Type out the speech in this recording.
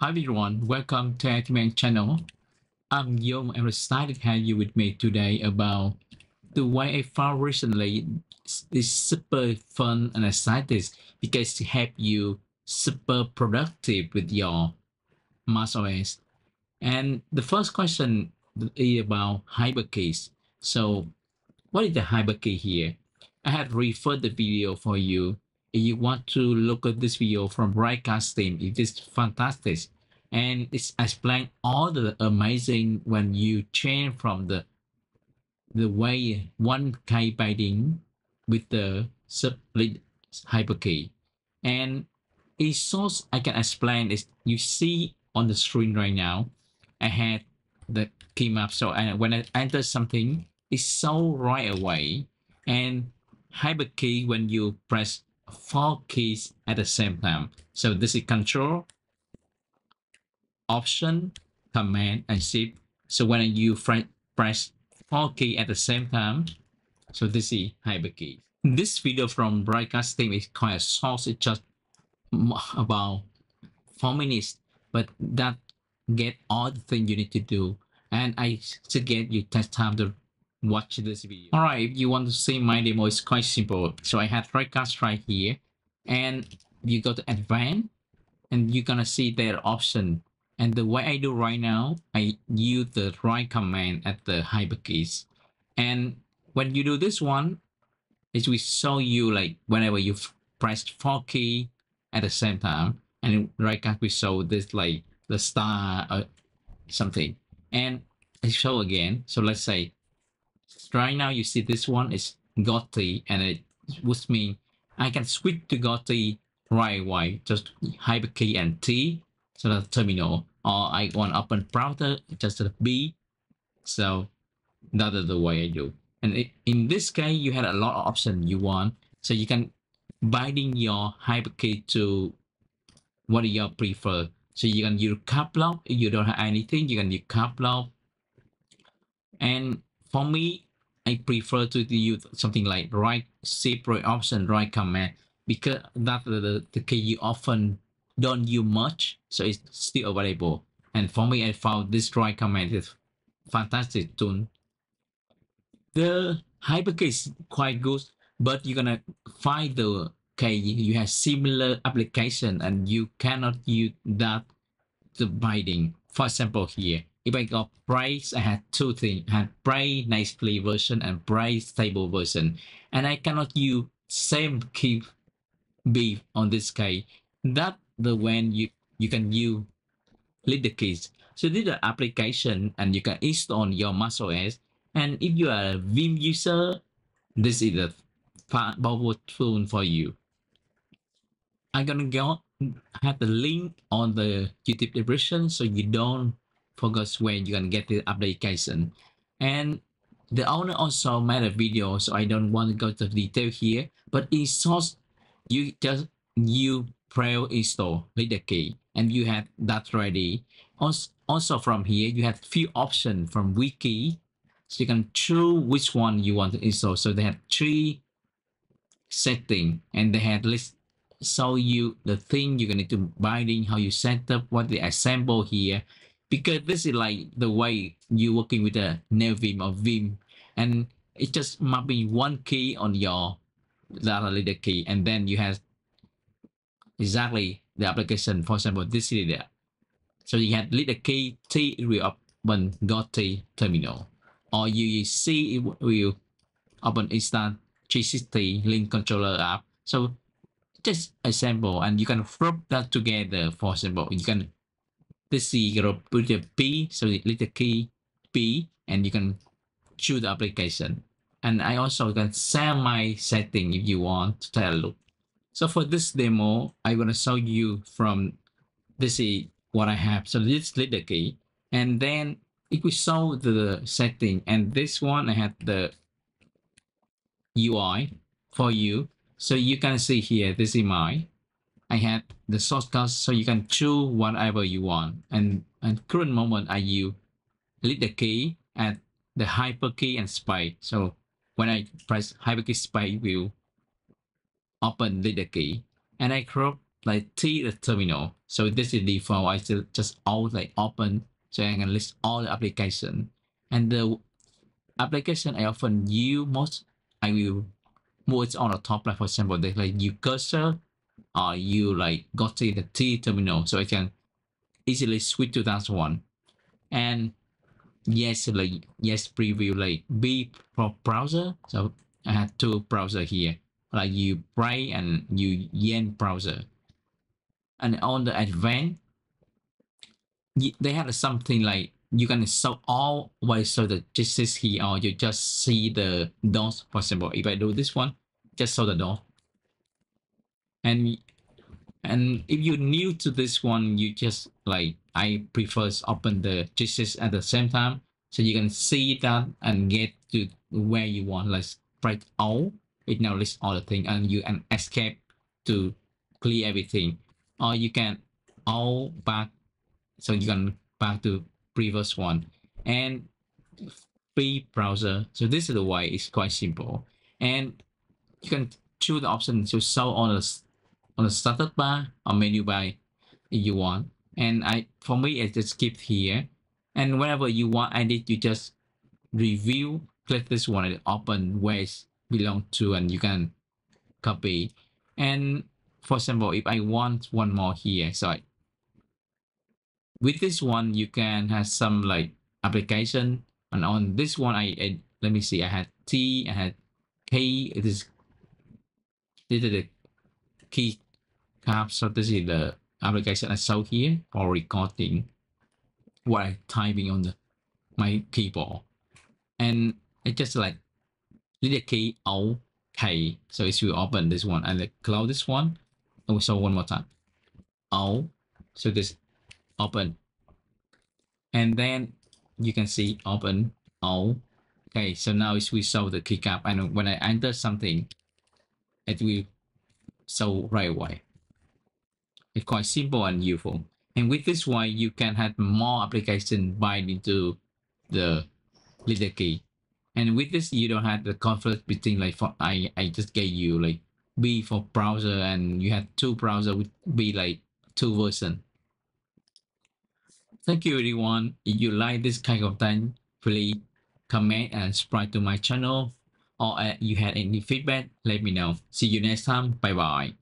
Hi everyone, welcome to Actimate channel. I'm Yong. I'm excited to have you with me today about the way I found recently is super fun and exciting because to help you super productive with your macOS. And the first question is about Hyperkeys. So what is the Hyperkey here? I have referred the video for you. If you want to look at this video from Raycast team, it is fantastic. And it's explained all the amazing when you change from the way 1K binding with the sublead Hyperkey. And a source I can explain is you see on the screen right now, I had the key map. So when I enter something, it's so right away. And Hyperkey when you press 4 keys at the same time. So this is control, option, command, and shift. So when you press 4 keys at the same time, so this is Hyperkey. This video from Broadcast team is quite short. It's just about 4 minutes, but that get all the things you need to do. And I suggest you take time to watch this video. All right, if you want to see my demo, it's quite simple. So I have Raycast right here, and you go to Advanced, and you're gonna see their option. And the way I do right now, I use the right command at the Hyperkeys. And when you do this one, it will show you like whenever you press 4 keys at the same time, and Raycast will show this like the star or something. And I show again. So let's say right now you see this one is Gotti, and it would mean I can switch to Gotti right away. Just Hyperkey and T, so that's terminal. Or I want open browser, just a B. So that is the way I do. And in this case, you had a lot of options you want. So you can binding your Hyperkey to what you prefer. So you can use cap lock. If you don't have anything, you can use cap lock. And for me, I prefer to use something like right shift, right option, right command, because that's the key you often don't use much. So it's still available. And for me, I found this right command is fantastic tool. The Hyperkey is quite good, but you're gonna find the okay, you have similar application and you cannot use that to binding. For example, here, if I got price, I had two things. I had price nicely version and price stable version. And I cannot use same key B on this case. That the when you can use LeaderKeys. So this is the application and you can install on your macOS. And if you are a Vim user, this is the powerful tool for you. I'm gonna go have the link on the YouTube description so you don't forget where you can get the application. And the owner also made a video, so I don't want to go to detail here. But in source, you just pre-install LeaderKey, and you have that ready. Also from here, you have few options from Wiki, so you can choose which one you want to install. So they have 3 settings, and they have list show you the thing you're going to binding, how you set up, what they assemble here, because this is like the way you working with a Vim or Vim, and it's just mapping 1 key on your data LeaderKey, and then you have exactly the application. For example, this is there. So you have LeaderKey T will open Gotti terminal, or you see it will open instant 360 link controller app. So just assemble and you can group that together. For example, you can this is group put the P, so LeaderKey P, and you can choose the application. And I also can share my setting if you want to take a look. So for this demo, I'm gonna show you from this is what I have. So this LeaderKey, and then if we show the setting, and this one I have the UI for you. So you can see here, this is I have the shortcuts, so you can choose whatever you want. And at current moment, I use LeaderKey at the Hyperkey and space. So when I press Hyperkey space, it will open LeaderKey. And I group like T the terminal. So this is default. I still just all like open, so I can list all the application. And the application I often use most, I will move it on the top. Like for example, they like you cursor or you like go to the T terminal, so I can easily switch to that one. And yes, like yes preview like B for browser. So I have two browser here, like you Brave and you Yen browser. And on the advanced, they have something like you can show all way so the just here, or you just see the dots. For example, if I do this one, just show the dot. And if you're new to this one, you just like I prefer open the gist at the same time, so you can see that and get to where you want. Like press all, it now lists all the thing, and you can escape to clear everything, or you can all back, so you can back to previous one. And free browser, so this is the way. It's quite simple, and you can choose the option to show on the status bar or menu bar if you want. And for me, I just keep here. And whenever you want edit, you just review, click this one and open where it belongs to, and you can copy. And for example, if I want one more here, so with this one, you can have some like application. And on this one, I let me see, I had T, I had K. This is the key cap. So this is the application I show here for recording what I typing on my keyboard. And I just like LeaderKey OK. So it will open this one and like close this one. I will show one more time. O. So this open. And then you can see open O. Okay, so now it will show the keycap, and when I enter something, it will show right away. It's quite simple and useful. And with this one, you can have more application bind into the LeaderKey. And with this, you don't have the conflict between like for I just gave you like B for browser, and you have two browser would be like two version. Thank you everyone. If you like this kind of thing, please comment and subscribe to my channel, or you had any feedback, let me know. See you next time. Bye bye.